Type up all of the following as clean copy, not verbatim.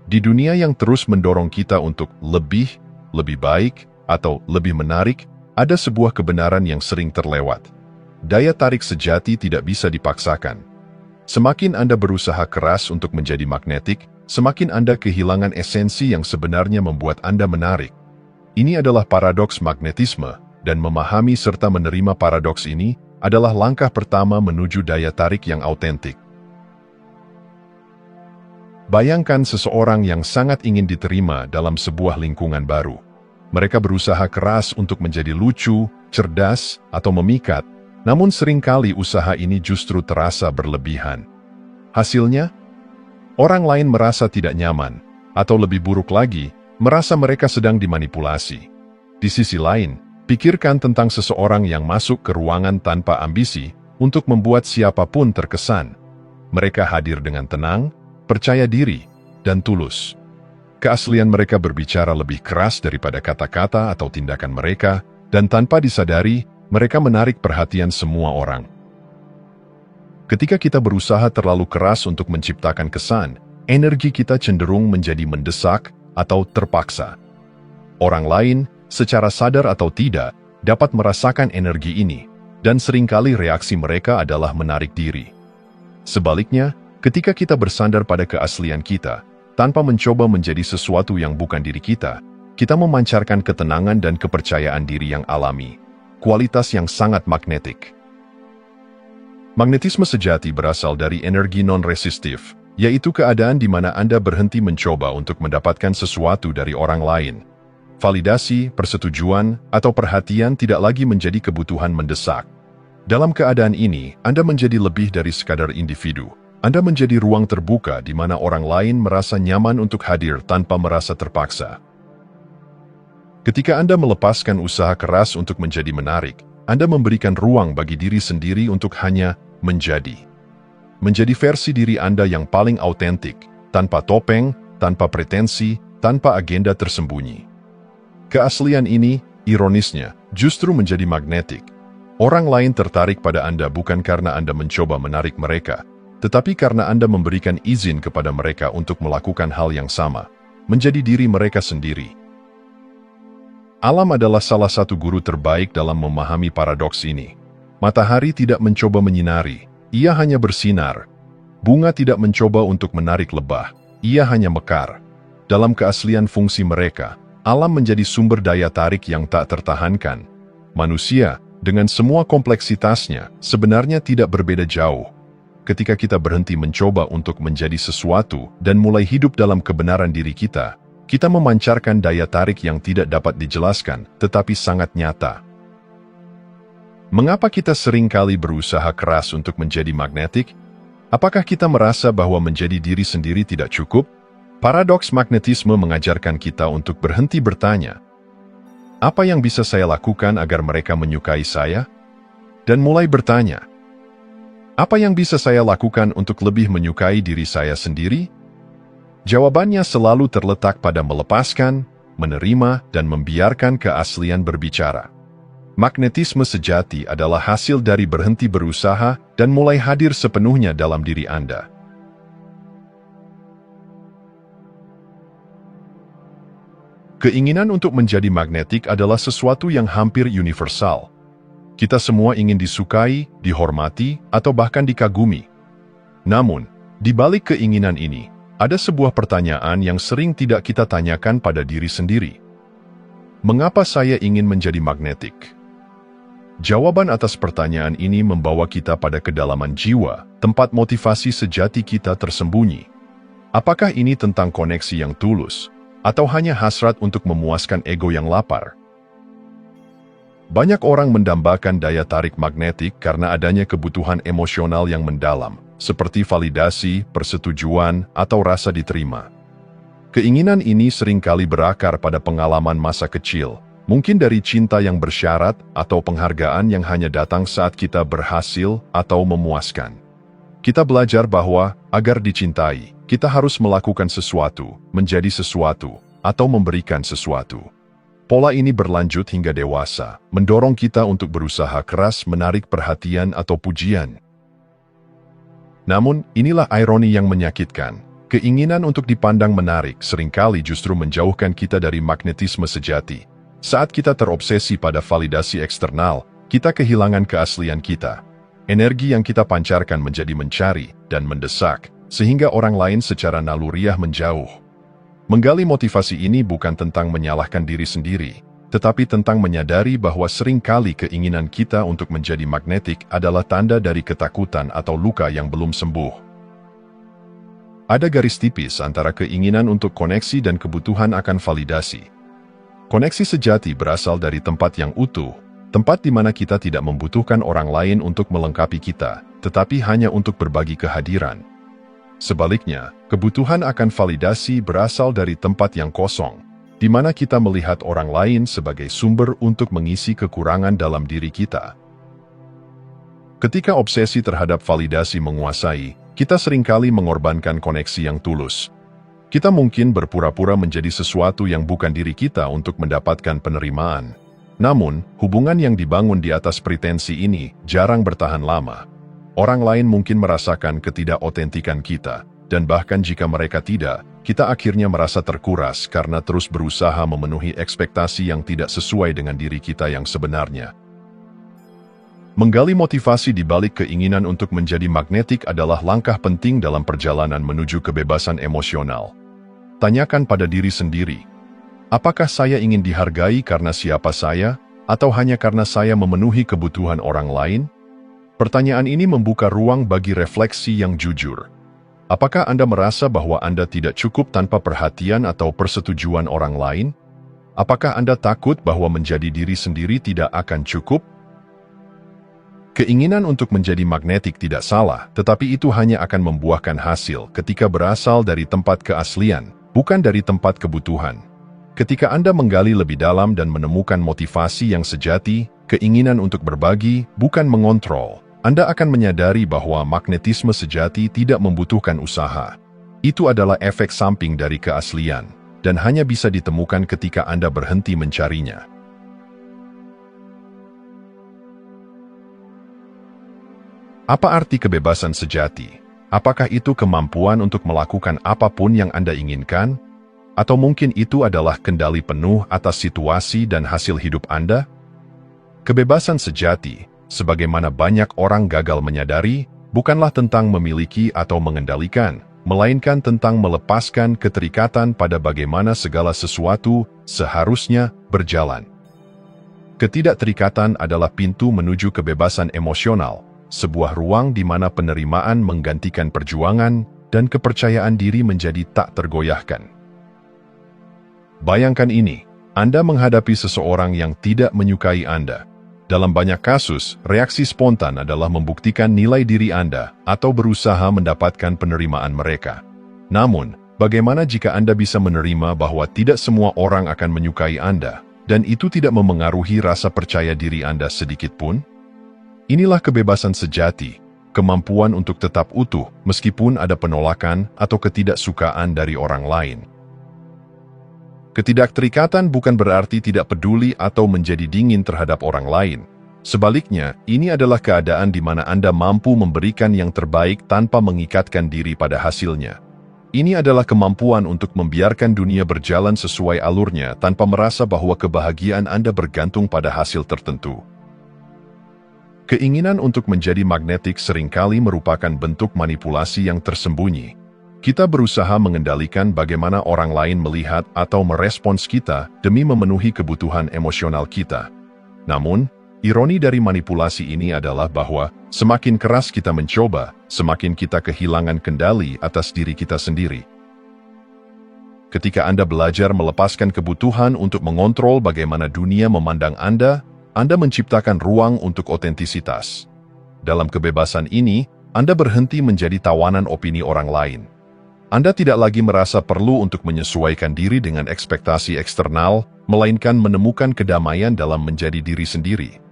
Di dunia yang terus mendorong kita untuk lebih baik, atau lebih menarik, ada sebuah kebenaran yang sering terlewat. Daya tarik sejati tidak bisa dipaksakan. Semakin Anda berusaha keras untuk menjadi magnetik, semakin Anda kehilangan esensi yang sebenarnya membuat Anda menarik. Ini adalah paradoks magnetisme, dan memahami serta menerima paradoks ini adalah langkah pertama menuju daya tarik yang autentik. Bayangkan seseorang yang sangat ingin diterima dalam sebuah lingkungan baru. Mereka berusaha keras untuk menjadi lucu, cerdas, atau memikat, namun seringkali usaha ini justru terasa berlebihan. Hasilnya, orang lain merasa tidak nyaman, atau lebih buruk lagi, merasa mereka sedang dimanipulasi. Di sisi lain, pikirkan tentang seseorang yang masuk ke ruangan tanpa ambisi untuk membuat siapapun terkesan. Mereka hadir dengan tenang, percaya diri, dan tulus. Keaslian mereka berbicara lebih keras daripada kata-kata atau tindakan mereka, dan tanpa disadari, mereka menarik perhatian semua orang. Ketika kita berusaha terlalu keras untuk menciptakan kesan, energi kita cenderung menjadi mendesak atau terpaksa. Orang lain, secara sadar atau tidak, dapat merasakan energi ini, dan seringkali reaksi mereka adalah menarik diri. Sebaliknya, ketika kita bersandar pada keaslian kita, tanpa mencoba menjadi sesuatu yang bukan diri kita memancarkan ketenangan dan kepercayaan diri yang alami, kualitas yang sangat magnetik. Magnetisme sejati berasal dari energi non-resistif, yaitu keadaan di mana Anda berhenti mencoba untuk mendapatkan sesuatu dari orang lain. Validasi, persetujuan, atau perhatian tidak lagi menjadi kebutuhan mendesak. Dalam keadaan ini, Anda menjadi lebih dari sekadar individu. Anda menjadi ruang terbuka di mana orang lain merasa nyaman untuk hadir tanpa merasa terpaksa. Ketika Anda melepaskan usaha keras untuk menjadi menarik, Anda memberikan ruang bagi diri sendiri untuk hanya menjadi. Menjadi versi diri Anda yang paling autentik, tanpa topeng, tanpa pretensi, tanpa agenda tersembunyi. Keaslian ini, ironisnya, justru menjadi magnetik. Orang lain tertarik pada Anda bukan karena Anda mencoba menarik mereka, tetapi karena Anda memberikan izin kepada mereka untuk melakukan hal yang sama, menjadi diri mereka sendiri. Alam adalah salah satu guru terbaik dalam memahami paradoks ini. Matahari tidak mencoba menyinari, ia hanya bersinar. Bunga tidak mencoba untuk menarik lebah, ia hanya mekar. Dalam keaslian fungsi mereka, alam menjadi sumber daya tarik yang tak tertahankan. Manusia, dengan semua kompleksitasnya, sebenarnya tidak berbeda jauh. Ketika kita berhenti mencoba untuk menjadi sesuatu dan mulai hidup dalam kebenaran diri kita memancarkan daya tarik yang tidak dapat dijelaskan, tetapi sangat nyata. Mengapa kita seringkali berusaha keras untuk menjadi magnetik? Apakah kita merasa bahwa menjadi diri sendiri tidak cukup? Paradoks magnetisme mengajarkan kita untuk berhenti bertanya, apa yang bisa saya lakukan agar mereka menyukai saya? Dan mulai bertanya, apa yang bisa saya lakukan untuk lebih menyukai diri saya sendiri? Jawabannya selalu terletak pada melepaskan, menerima, dan membiarkan keaslian berbicara. Magnetisme sejati adalah hasil dari berhenti berusaha dan mulai hadir sepenuhnya dalam diri Anda. Keinginan untuk menjadi magnetik adalah sesuatu yang hampir universal. Kita semua ingin disukai, dihormati, atau bahkan dikagumi. Namun, di balik keinginan ini, ada sebuah pertanyaan yang sering tidak kita tanyakan pada diri sendiri. Mengapa saya ingin menjadi magnetik? Jawaban atas pertanyaan ini membawa kita pada kedalaman jiwa, tempat motivasi sejati kita tersembunyi. Apakah ini tentang koneksi yang tulus, atau hanya hasrat untuk memuaskan ego yang lapar? Banyak orang mendambakan daya tarik magnetik karena adanya kebutuhan emosional yang mendalam, seperti validasi, persetujuan, atau rasa diterima. Keinginan ini seringkali berakar pada pengalaman masa kecil, mungkin dari cinta yang bersyarat atau penghargaan yang hanya datang saat kita berhasil atau memuaskan. Kita belajar bahwa, agar dicintai, kita harus melakukan sesuatu, menjadi sesuatu, atau memberikan sesuatu. Pola ini berlanjut hingga dewasa, mendorong kita untuk berusaha keras menarik perhatian atau pujian. Namun, inilah ironi yang menyakitkan. Keinginan untuk dipandang menarik seringkali justru menjauhkan kita dari magnetisme sejati. Saat kita terobsesi pada validasi eksternal, kita kehilangan keaslian kita. Energi yang kita pancarkan menjadi mencari dan mendesak, sehingga orang lain secara naluriah menjauh. Menggali motivasi ini bukan tentang menyalahkan diri sendiri, tetapi tentang menyadari bahwa seringkali keinginan kita untuk menjadi magnetik adalah tanda dari ketakutan atau luka yang belum sembuh. Ada garis tipis antara keinginan untuk koneksi dan kebutuhan akan validasi. Koneksi sejati berasal dari tempat yang utuh, tempat di mana kita tidak membutuhkan orang lain untuk melengkapi kita, tetapi hanya untuk berbagi kehadiran. Sebaliknya, kebutuhan akan validasi berasal dari tempat yang kosong, di mana kita melihat orang lain sebagai sumber untuk mengisi kekurangan dalam diri kita. Ketika obsesi terhadap validasi menguasai, kita seringkali mengorbankan koneksi yang tulus. Kita mungkin berpura-pura menjadi sesuatu yang bukan diri kita untuk mendapatkan penerimaan. Namun, hubungan yang dibangun di atas pretensi ini jarang bertahan lama. Orang lain mungkin merasakan ketidakotentikan kita, dan bahkan jika mereka tidak, kita akhirnya merasa terkuras karena terus berusaha memenuhi ekspektasi yang tidak sesuai dengan diri kita yang sebenarnya. Menggali motivasi di balik keinginan untuk menjadi magnetik adalah langkah penting dalam perjalanan menuju kebebasan emosional. Tanyakan pada diri sendiri, apakah saya ingin dihargai karena siapa saya, atau hanya karena saya memenuhi kebutuhan orang lain? Pertanyaan ini membuka ruang bagi refleksi yang jujur. Apakah Anda merasa bahwa Anda tidak cukup tanpa perhatian atau persetujuan orang lain? Apakah Anda takut bahwa menjadi diri sendiri tidak akan cukup? Keinginan untuk menjadi magnetik tidak salah, tetapi itu hanya akan membuahkan hasil ketika berasal dari tempat keaslian, bukan dari tempat kebutuhan. Ketika Anda menggali lebih dalam dan menemukan motivasi yang sejati, keinginan untuk berbagi, bukan mengontrol, Anda akan menyadari bahwa magnetisme sejati tidak membutuhkan usaha. Itu adalah efek samping dari keaslian, dan hanya bisa ditemukan ketika Anda berhenti mencarinya. Apa arti kebebasan sejati? Apakah itu kemampuan untuk melakukan apapun yang Anda inginkan? Atau mungkin itu adalah kendali penuh atas situasi dan hasil hidup Anda? Kebebasan sejati, sebagaimana banyak orang gagal menyadari, bukanlah tentang memiliki atau mengendalikan, melainkan tentang melepaskan keterikatan pada bagaimana segala sesuatu seharusnya berjalan. Ketidakterikatan adalah pintu menuju kebebasan emosional, sebuah ruang di mana penerimaan menggantikan perjuangan dan kepercayaan diri menjadi tak tergoyahkan. Bayangkan ini, Anda menghadapi seseorang yang tidak menyukai Anda. Dalam banyak kasus, reaksi spontan adalah membuktikan nilai diri Anda atau berusaha mendapatkan penerimaan mereka. Namun, bagaimana jika Anda bisa menerima bahwa tidak semua orang akan menyukai Anda, dan itu tidak memengaruhi rasa percaya diri Anda sedikit pun? Inilah kebebasan sejati, kemampuan untuk tetap utuh meskipun ada penolakan atau ketidaksukaan dari orang lain. Ketidakterikatan bukan berarti tidak peduli atau menjadi dingin terhadap orang lain. Sebaliknya, ini adalah keadaan di mana Anda mampu memberikan yang terbaik tanpa mengikatkan diri pada hasilnya. Ini adalah kemampuan untuk membiarkan dunia berjalan sesuai alurnya tanpa merasa bahwa kebahagiaan Anda bergantung pada hasil tertentu. Keinginan untuk menjadi magnetik seringkali merupakan bentuk manipulasi yang tersembunyi. Kita berusaha mengendalikan bagaimana orang lain melihat atau merespons kita demi memenuhi kebutuhan emosional kita. Namun, ironi dari manipulasi ini adalah bahwa semakin keras kita mencoba, semakin kita kehilangan kendali atas diri kita sendiri. Ketika Anda belajar melepaskan kebutuhan untuk mengontrol bagaimana dunia memandang Anda menciptakan ruang untuk otentisitas. Dalam kebebasan ini, Anda berhenti menjadi tawanan opini orang lain. Anda tidak lagi merasa perlu untuk menyesuaikan diri dengan ekspektasi eksternal, melainkan menemukan kedamaian dalam menjadi diri sendiri.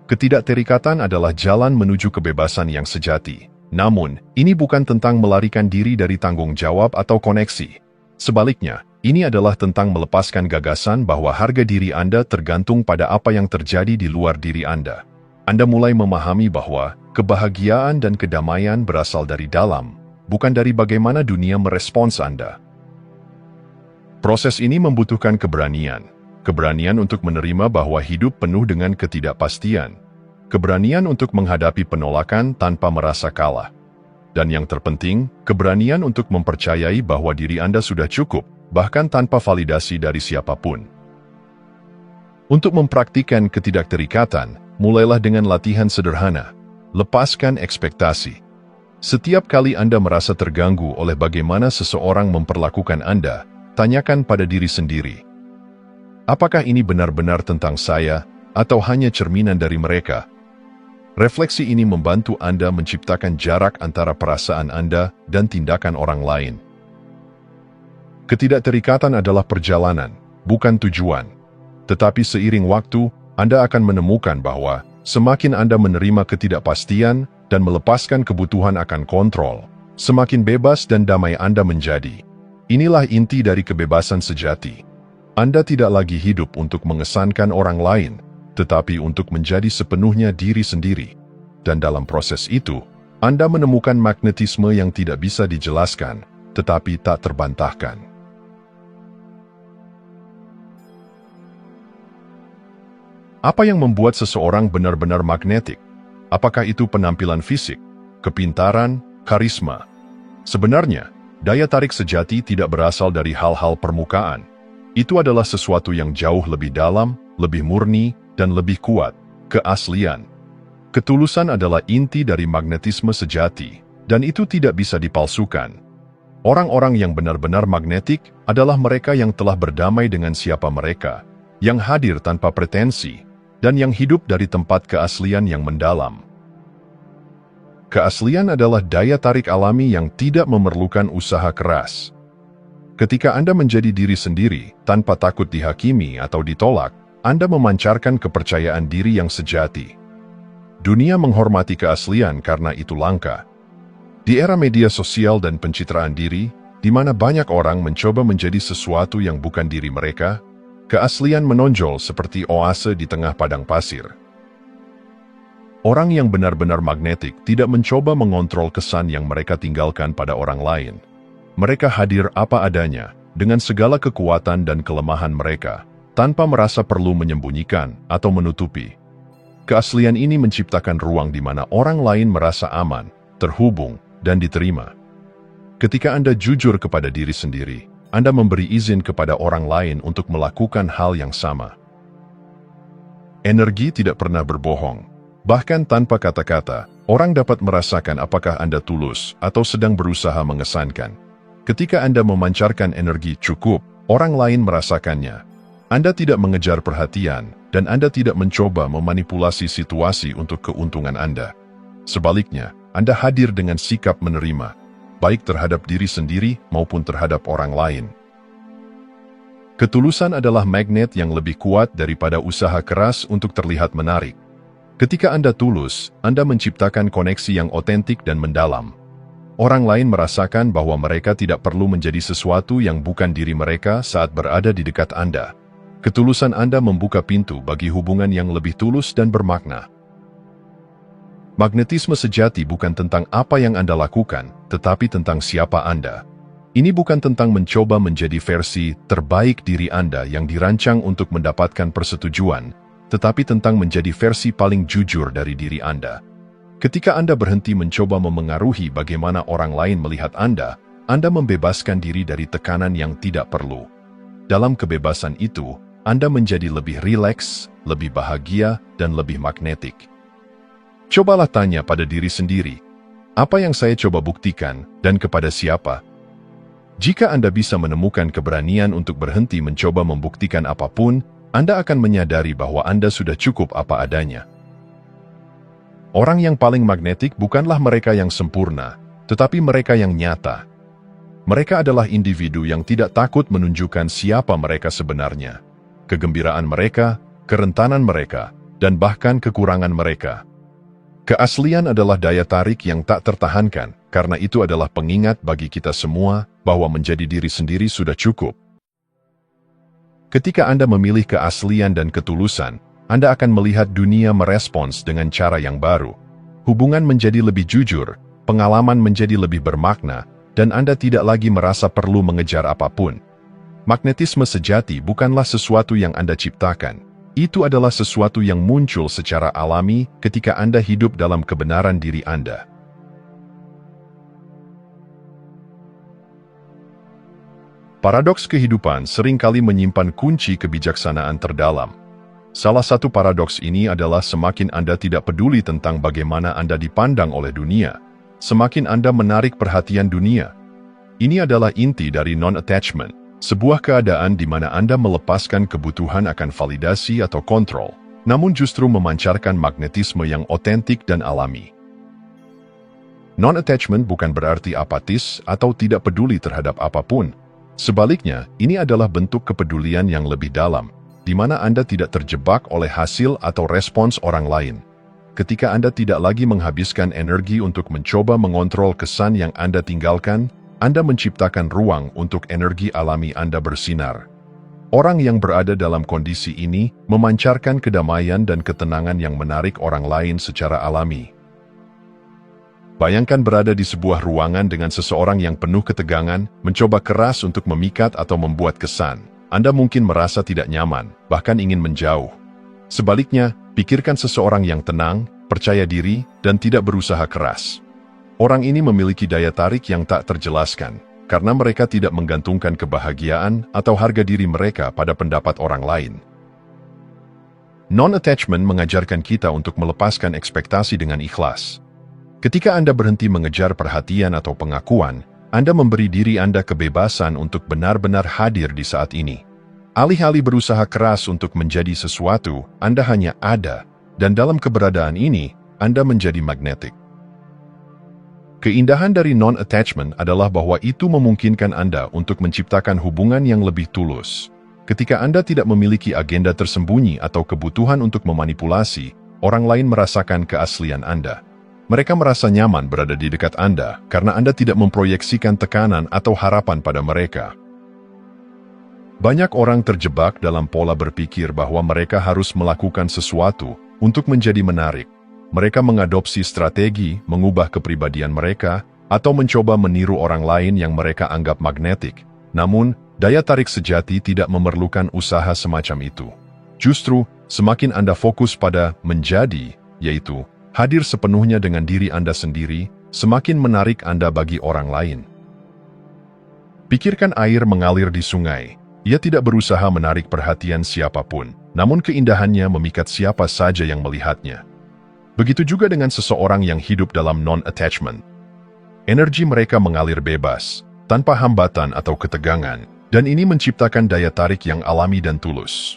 Ketidakterikatan adalah jalan menuju kebebasan yang sejati. Namun, ini bukan tentang melarikan diri dari tanggung jawab atau koneksi. Sebaliknya, ini adalah tentang melepaskan gagasan bahwa harga diri Anda tergantung pada apa yang terjadi di luar diri Anda. Anda mulai memahami bahwa kebahagiaan dan kedamaian berasal dari dalam, bukan dari bagaimana dunia merespons Anda. Proses ini membutuhkan keberanian. Keberanian untuk menerima bahwa hidup penuh dengan ketidakpastian. Keberanian untuk menghadapi penolakan tanpa merasa kalah. Dan yang terpenting, keberanian untuk mempercayai bahwa diri Anda sudah cukup, bahkan tanpa validasi dari siapapun. Untuk mempraktikkan ketidakterikatan, mulailah dengan latihan sederhana. Lepaskan ekspektasi. Setiap kali Anda merasa terganggu oleh bagaimana seseorang memperlakukan Anda, tanyakan pada diri sendiri. Apakah ini benar-benar tentang saya, atau hanya cerminan dari mereka? Refleksi ini membantu Anda menciptakan jarak antara perasaan Anda dan tindakan orang lain. Ketidakterikatan adalah perjalanan, bukan tujuan. Tetapi seiring waktu, Anda akan menemukan bahwa semakin Anda menerima ketidakpastian dan melepaskan kebutuhan akan kontrol, semakin bebas dan damai Anda menjadi. Inilah inti dari kebebasan sejati. Anda tidak lagi hidup untuk mengesankan orang lain, tetapi untuk menjadi sepenuhnya diri sendiri. Dan dalam proses itu, Anda menemukan magnetisme yang tidak bisa dijelaskan, tetapi tak terbantahkan. Apa yang membuat seseorang benar-benar magnetik? Apakah itu penampilan fisik, kepintaran, karisma? Sebenarnya, daya tarik sejati tidak berasal dari hal-hal permukaan. Itu adalah sesuatu yang jauh lebih dalam, lebih murni, dan lebih kuat, keaslian. Ketulusan adalah inti dari magnetisme sejati, dan itu tidak bisa dipalsukan. Orang-orang yang benar-benar magnetik adalah mereka yang telah berdamai dengan siapa mereka, yang hadir tanpa pretensi, dan yang hidup dari tempat keaslian yang mendalam. Keaslian adalah daya tarik alami yang tidak memerlukan usaha keras. Ketika Anda menjadi diri sendiri, tanpa takut dihakimi atau ditolak, Anda memancarkan kepercayaan diri yang sejati. Dunia menghormati keaslian karena itu langka. Di era media sosial dan pencitraan diri, di mana banyak orang mencoba menjadi sesuatu yang bukan diri mereka, keaslian menonjol seperti oase di tengah padang pasir. Orang yang benar-benar magnetik tidak mencoba mengontrol kesan yang mereka tinggalkan pada orang lain. Mereka hadir apa adanya, dengan segala kekuatan dan kelemahan mereka, tanpa merasa perlu menyembunyikan atau menutupi. Keaslian ini menciptakan ruang di mana orang lain merasa aman, terhubung, dan diterima. Ketika Anda jujur kepada diri sendiri, Anda memberi izin kepada orang lain untuk melakukan hal yang sama. Energi tidak pernah berbohong. Bahkan tanpa kata-kata, orang dapat merasakan apakah Anda tulus atau sedang berusaha mengesankan. Ketika Anda memancarkan energi cukup, orang lain merasakannya. Anda tidak mengejar perhatian, dan Anda tidak mencoba memanipulasi situasi untuk keuntungan Anda. Sebaliknya, Anda hadir dengan sikap menerima, baik terhadap diri sendiri maupun terhadap orang lain. Ketulusan adalah magnet yang lebih kuat daripada usaha keras untuk terlihat menarik. Ketika Anda tulus, Anda menciptakan koneksi yang otentik dan mendalam. Orang lain merasakan bahwa mereka tidak perlu menjadi sesuatu yang bukan diri mereka saat berada di dekat Anda. Ketulusan Anda membuka pintu bagi hubungan yang lebih tulus dan bermakna. Magnetisme sejati bukan tentang apa yang Anda lakukan, tetapi tentang siapa Anda. Ini bukan tentang mencoba menjadi versi terbaik diri Anda yang dirancang untuk mendapatkan persetujuan, tetapi tentang menjadi versi paling jujur dari diri Anda. Ketika Anda berhenti mencoba memengaruhi bagaimana orang lain melihat Anda membebaskan diri dari tekanan yang tidak perlu. Dalam kebebasan itu, Anda menjadi lebih rileks, lebih bahagia, dan lebih magnetik. Cobalah tanya pada diri sendiri, apa yang saya coba buktikan, dan kepada siapa? Jika Anda bisa menemukan keberanian untuk berhenti mencoba membuktikan apapun, Anda akan menyadari bahwa Anda sudah cukup apa adanya. Orang yang paling magnetik bukanlah mereka yang sempurna, tetapi mereka yang nyata. Mereka adalah individu yang tidak takut menunjukkan siapa mereka sebenarnya, kegembiraan mereka, kerentanan mereka, dan bahkan kekurangan mereka. Keaslian adalah daya tarik yang tak tertahankan, karena itu adalah pengingat bagi kita semua bahwa menjadi diri sendiri sudah cukup. Ketika Anda memilih keaslian dan ketulusan, Anda akan melihat dunia merespons dengan cara yang baru. Hubungan menjadi lebih jujur, pengalaman menjadi lebih bermakna, dan Anda tidak lagi merasa perlu mengejar apapun. Magnetisme sejati bukanlah sesuatu yang Anda ciptakan. Itu adalah sesuatu yang muncul secara alami ketika Anda hidup dalam kebenaran diri Anda. Paradoks kehidupan seringkali menyimpan kunci kebijaksanaan terdalam. Salah satu paradoks ini adalah semakin Anda tidak peduli tentang bagaimana Anda dipandang oleh dunia, semakin Anda menarik perhatian dunia. Ini adalah inti dari non-attachment, sebuah keadaan di mana Anda melepaskan kebutuhan akan validasi atau kontrol, namun justru memancarkan magnetisme yang otentik dan alami. Non-attachment bukan berarti apatis atau tidak peduli terhadap apapun. Sebaliknya, ini adalah bentuk kepedulian yang lebih dalam, di mana Anda tidak terjebak oleh hasil atau respons orang lain. Ketika Anda tidak lagi menghabiskan energi untuk mencoba mengontrol kesan yang Anda tinggalkan, Anda menciptakan ruang untuk energi alami Anda bersinar. Orang yang berada dalam kondisi ini memancarkan kedamaian dan ketenangan yang menarik orang lain secara alami. Bayangkan berada di sebuah ruangan dengan seseorang yang penuh ketegangan, mencoba keras untuk memikat atau membuat kesan. Anda mungkin merasa tidak nyaman, bahkan ingin menjauh. Sebaliknya, pikirkan seseorang yang tenang, percaya diri, dan tidak berusaha keras. Orang ini memiliki daya tarik yang tak terjelaskan, karena mereka tidak menggantungkan kebahagiaan atau harga diri mereka pada pendapat orang lain. Non-attachment mengajarkan kita untuk melepaskan ekspektasi dengan ikhlas. Ketika Anda berhenti mengejar perhatian atau pengakuan, Anda memberi diri Anda kebebasan untuk benar-benar hadir di saat ini. Alih-alih berusaha keras untuk menjadi sesuatu, Anda hanya ada, dan dalam keberadaan ini, Anda menjadi magnetik. Keindahan dari non-attachment adalah bahwa itu memungkinkan Anda untuk menciptakan hubungan yang lebih tulus. Ketika Anda tidak memiliki agenda tersembunyi atau kebutuhan untuk memanipulasi, orang lain merasakan keaslian Anda. Mereka merasa nyaman berada di dekat Anda karena Anda tidak memproyeksikan tekanan atau harapan pada mereka. Banyak orang terjebak dalam pola berpikir bahwa mereka harus melakukan sesuatu untuk menjadi menarik. Mereka mengadopsi strategi, mengubah kepribadian mereka, atau mencoba meniru orang lain yang mereka anggap magnetik. Namun, daya tarik sejati tidak memerlukan usaha semacam itu. Justru, semakin Anda fokus pada menjadi, yaitu hadir sepenuhnya dengan diri Anda sendiri, semakin menarik Anda bagi orang lain. Pikirkan air mengalir di sungai. Ia tidak berusaha menarik perhatian siapapun, namun keindahannya memikat siapa saja yang melihatnya. Begitu juga dengan seseorang yang hidup dalam non-attachment. Energi mereka mengalir bebas, tanpa hambatan atau ketegangan, dan ini menciptakan daya tarik yang alami dan tulus.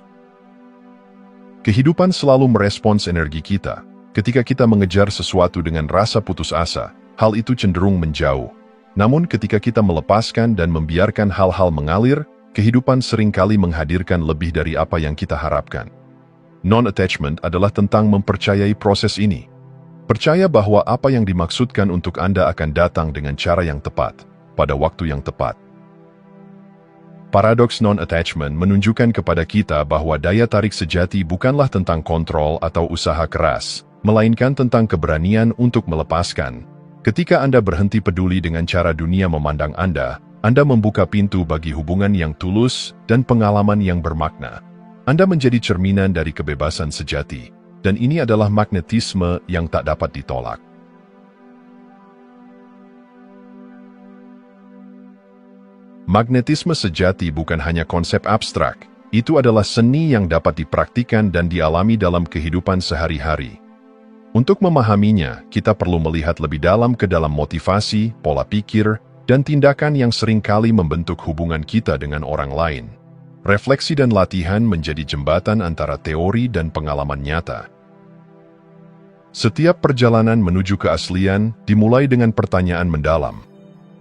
Kehidupan selalu merespons energi kita. Ketika kita mengejar sesuatu dengan rasa putus asa, hal itu cenderung menjauh. Namun ketika kita melepaskan dan membiarkan hal-hal mengalir, kehidupan seringkali menghadirkan lebih dari apa yang kita harapkan. Non-attachment adalah tentang mempercayai proses ini. Percaya bahwa apa yang dimaksudkan untuk Anda akan datang dengan cara yang tepat, pada waktu yang tepat. Paradoks non-attachment menunjukkan kepada kita bahwa daya tarik sejati bukanlah tentang kontrol atau usaha keras, melainkan tentang keberanian untuk melepaskan. Ketika Anda berhenti peduli dengan cara dunia memandang Anda membuka pintu bagi hubungan yang tulus dan pengalaman yang bermakna. Anda menjadi cerminan dari kebebasan sejati, dan ini adalah magnetisme yang tak dapat ditolak. Magnetisme sejati bukan hanya konsep abstrak, itu adalah seni yang dapat dipraktikkan dan dialami dalam kehidupan sehari-hari. Untuk memahaminya, kita perlu melihat lebih dalam ke dalam motivasi, pola pikir, dan tindakan yang seringkali membentuk hubungan kita dengan orang lain. Refleksi dan latihan menjadi jembatan antara teori dan pengalaman nyata. Setiap perjalanan menuju keaslian dimulai dengan pertanyaan mendalam.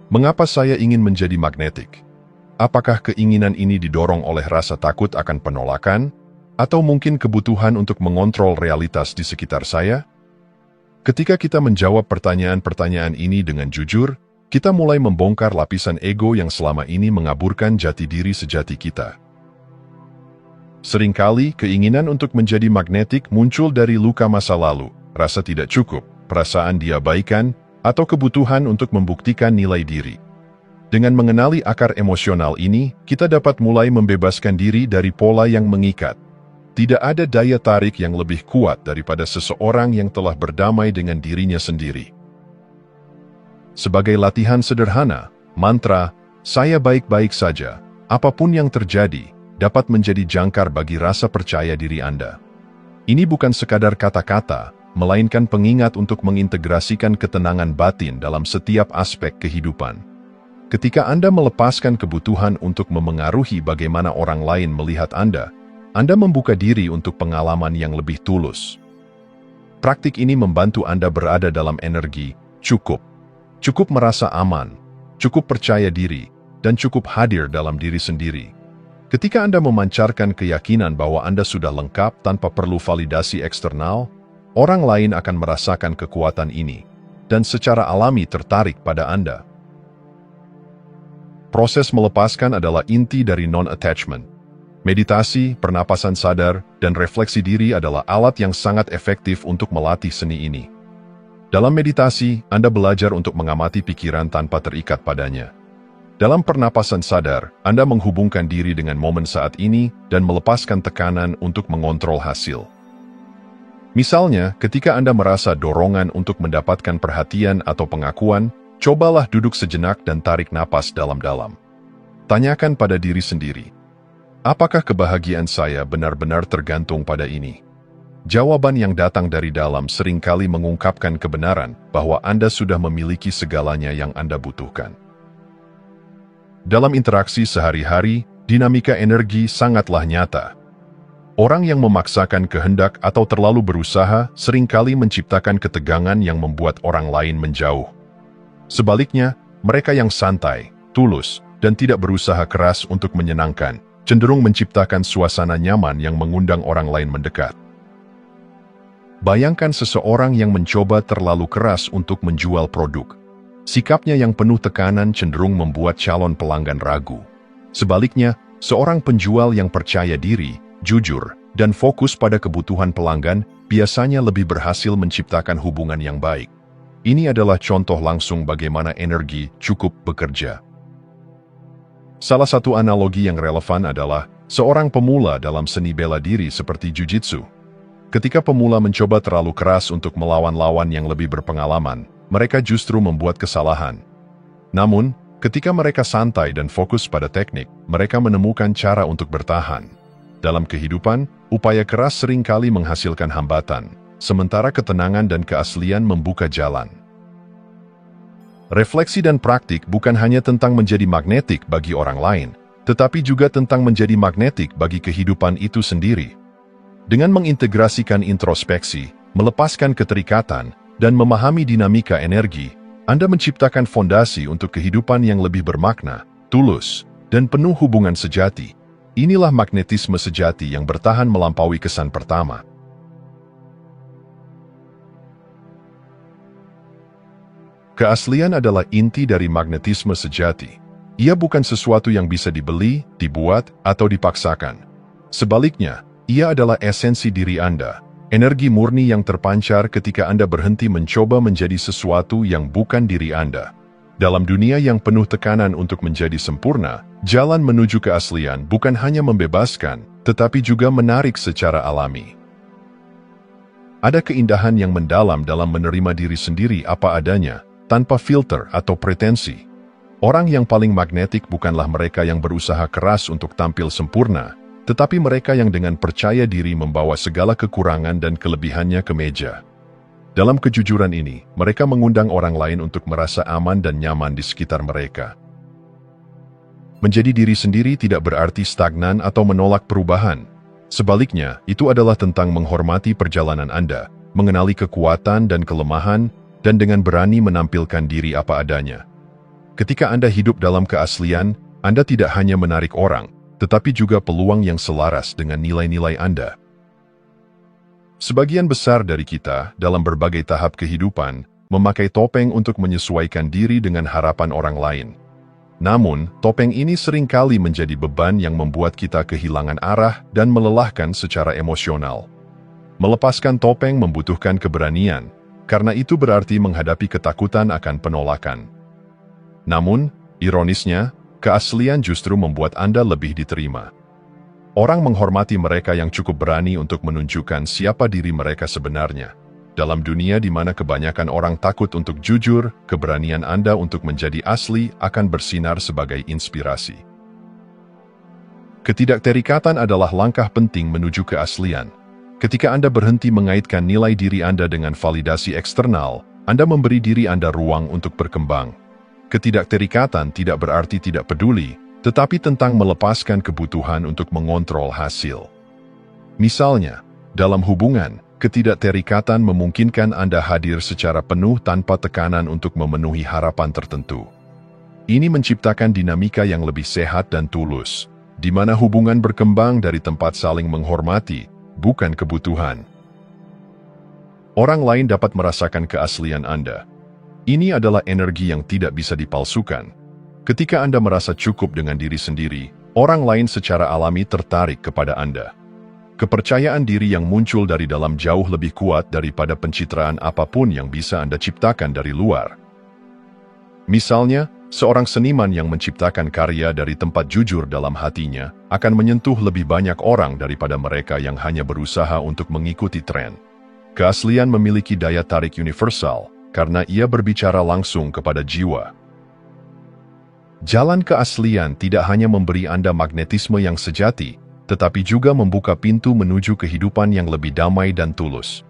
Mengapa saya ingin menjadi magnetik? Apakah keinginan ini didorong oleh rasa takut akan penolakan, atau mungkin kebutuhan untuk mengontrol realitas di sekitar saya? Ketika kita menjawab pertanyaan-pertanyaan ini dengan jujur, kita mulai membongkar lapisan ego yang selama ini mengaburkan jati diri sejati kita. Seringkali, keinginan untuk menjadi magnetik muncul dari luka masa lalu, rasa tidak cukup, perasaan diabaikan, atau kebutuhan untuk membuktikan nilai diri. Dengan mengenali akar emosional ini, kita dapat mulai membebaskan diri dari pola yang mengikat. Tidak ada daya tarik yang lebih kuat daripada seseorang yang telah berdamai dengan dirinya sendiri. Sebagai latihan sederhana, mantra, "Saya baik-baik saja, apapun yang terjadi," dapat menjadi jangkar bagi rasa percaya diri Anda. Ini bukan sekadar kata-kata, melainkan pengingat untuk mengintegrasikan ketenangan batin dalam setiap aspek kehidupan. Ketika Anda melepaskan kebutuhan untuk memengaruhi bagaimana orang lain melihat Anda membuka diri untuk pengalaman yang lebih tulus. Praktik ini membantu Anda berada dalam energi cukup merasa aman, cukup percaya diri, dan cukup hadir dalam diri sendiri. Ketika Anda memancarkan keyakinan bahwa Anda sudah lengkap tanpa perlu validasi eksternal, orang lain akan merasakan kekuatan ini, dan secara alami tertarik pada Anda. Proses melepaskan adalah inti dari non-attachment. Meditasi, pernapasan sadar, dan refleksi diri adalah alat yang sangat efektif untuk melatih seni ini. Dalam meditasi, Anda belajar untuk mengamati pikiran tanpa terikat padanya. Dalam pernapasan sadar, Anda menghubungkan diri dengan momen saat ini dan melepaskan tekanan untuk mengontrol hasil. Misalnya, ketika Anda merasa dorongan untuk mendapatkan perhatian atau pengakuan, cobalah duduk sejenak dan tarik napas dalam-dalam. Tanyakan pada diri sendiri, apakah kebahagiaan saya benar-benar tergantung pada ini? Jawaban yang datang dari dalam seringkali mengungkapkan kebenaran bahwa Anda sudah memiliki segalanya yang Anda butuhkan. Dalam interaksi sehari-hari, dinamika energi sangatlah nyata. Orang yang memaksakan kehendak atau terlalu berusaha seringkali menciptakan ketegangan yang membuat orang lain menjauh. Sebaliknya, mereka yang santai, tulus, dan tidak berusaha keras untuk menyenangkan, cenderung menciptakan suasana nyaman yang mengundang orang lain mendekat. Bayangkan seseorang yang mencoba terlalu keras untuk menjual produk. Sikapnya yang penuh tekanan cenderung membuat calon pelanggan ragu. Sebaliknya, seorang penjual yang percaya diri, jujur, dan fokus pada kebutuhan pelanggan biasanya lebih berhasil menciptakan hubungan yang baik. Ini adalah contoh langsung bagaimana energi cukup bekerja. Salah satu analogi yang relevan adalah seorang pemula dalam seni bela diri seperti Jiu-Jitsu. Ketika pemula mencoba terlalu keras untuk melawan lawan yang lebih berpengalaman, mereka justru membuat kesalahan. Namun, ketika mereka santai dan fokus pada teknik, mereka menemukan cara untuk bertahan. Dalam kehidupan, upaya keras seringkali menghasilkan hambatan, sementara ketenangan dan keaslian membuka jalan. Refleksi dan praktik bukan hanya tentang menjadi magnetik bagi orang lain, tetapi juga tentang menjadi magnetik bagi kehidupan itu sendiri. Dengan mengintegrasikan introspeksi, melepaskan keterikatan, dan memahami dinamika energi, Anda menciptakan fondasi untuk kehidupan yang lebih bermakna, tulus, dan penuh hubungan sejati. Inilah magnetisme sejati yang bertahan melampaui kesan pertama. Keaslian adalah inti dari magnetisme sejati. Ia bukan sesuatu yang bisa dibeli, dibuat, atau dipaksakan. Sebaliknya, ia adalah esensi diri Anda, energi murni yang terpancar ketika Anda berhenti mencoba menjadi sesuatu yang bukan diri Anda. Dalam dunia yang penuh tekanan untuk menjadi sempurna, jalan menuju keaslian bukan hanya membebaskan, tetapi juga menarik secara alami. Ada keindahan yang mendalam dalam menerima diri sendiri apa adanya, tanpa filter atau pretensi. Orang yang paling magnetik bukanlah mereka yang berusaha keras untuk tampil sempurna, tetapi mereka yang dengan percaya diri membawa segala kekurangan dan kelebihannya ke meja. Dalam kejujuran ini, mereka mengundang orang lain untuk merasa aman dan nyaman di sekitar mereka. Menjadi diri sendiri tidak berarti stagnan atau menolak perubahan. Sebaliknya, itu adalah tentang menghormati perjalanan Anda, mengenali kekuatan dan kelemahan, dan dengan berani menampilkan diri apa adanya. Ketika Anda hidup dalam keaslian, Anda tidak hanya menarik orang, tetapi juga peluang yang selaras dengan nilai-nilai Anda. Sebagian besar dari kita, dalam berbagai tahap kehidupan, memakai topeng untuk menyesuaikan diri dengan harapan orang lain. Namun, topeng ini seringkali menjadi beban yang membuat kita kehilangan arah dan melelahkan secara emosional. Melepaskan topeng membutuhkan keberanian, karena itu berarti menghadapi ketakutan akan penolakan. Namun, ironisnya, keaslian justru membuat Anda lebih diterima. Orang menghormati mereka yang cukup berani untuk menunjukkan siapa diri mereka sebenarnya. Dalam dunia di mana kebanyakan orang takut untuk jujur, keberanian Anda untuk menjadi asli akan bersinar sebagai inspirasi. Ketidakterikatan adalah langkah penting menuju keaslian. Ketika Anda berhenti mengaitkan nilai diri Anda dengan validasi eksternal, Anda memberi diri Anda ruang untuk berkembang. Ketidakterikatan tidak berarti tidak peduli, tetapi tentang melepaskan kebutuhan untuk mengontrol hasil. Misalnya, dalam hubungan, ketidakterikatan memungkinkan Anda hadir secara penuh tanpa tekanan untuk memenuhi harapan tertentu. Ini menciptakan dinamika yang lebih sehat dan tulus, di mana hubungan berkembang dari tempat saling menghormati, bukan kebutuhan. Orang lain dapat merasakan keaslian Anda. Ini adalah energi yang tidak bisa dipalsukan. Ketika Anda merasa cukup dengan diri sendiri, orang lain secara alami tertarik kepada Anda. Kepercayaan diri yang muncul dari dalam jauh lebih kuat daripada pencitraan apapun yang bisa Anda ciptakan dari luar. Misalnya, seorang seniman yang menciptakan karya dari tempat jujur dalam hatinya akan menyentuh lebih banyak orang daripada mereka yang hanya berusaha untuk mengikuti tren. Keaslian memiliki daya tarik universal karena ia berbicara langsung kepada jiwa. Jalan keaslian tidak hanya memberi Anda magnetisme yang sejati, tetapi juga membuka pintu menuju kehidupan yang lebih damai dan tulus.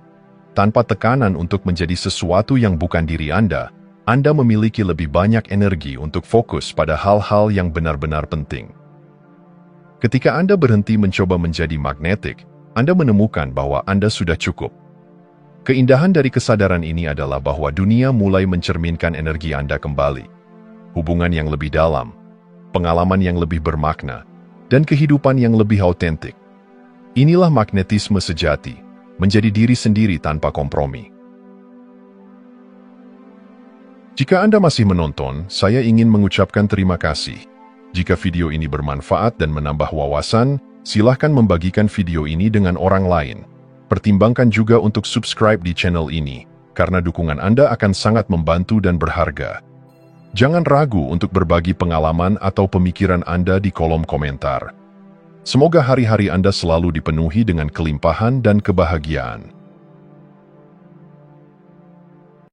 Tanpa tekanan untuk menjadi sesuatu yang bukan diri Anda memiliki lebih banyak energi untuk fokus pada hal-hal yang benar-benar penting. Ketika Anda berhenti mencoba menjadi magnetik, Anda menemukan bahwa Anda sudah cukup. Keindahan dari kesadaran ini adalah bahwa dunia mulai mencerminkan energi Anda kembali. Hubungan yang lebih dalam, pengalaman yang lebih bermakna, dan kehidupan yang lebih autentik. Inilah magnetisme sejati, menjadi diri sendiri tanpa kompromi. Jika Anda masih menonton, saya ingin mengucapkan terima kasih. Jika video ini bermanfaat dan menambah wawasan, silahkan membagikan video ini dengan orang lain. Pertimbangkan juga untuk subscribe di channel ini, karena dukungan Anda akan sangat membantu dan berharga. Jangan ragu untuk berbagi pengalaman atau pemikiran Anda di kolom komentar. Semoga hari-hari Anda selalu dipenuhi dengan kelimpahan dan kebahagiaan.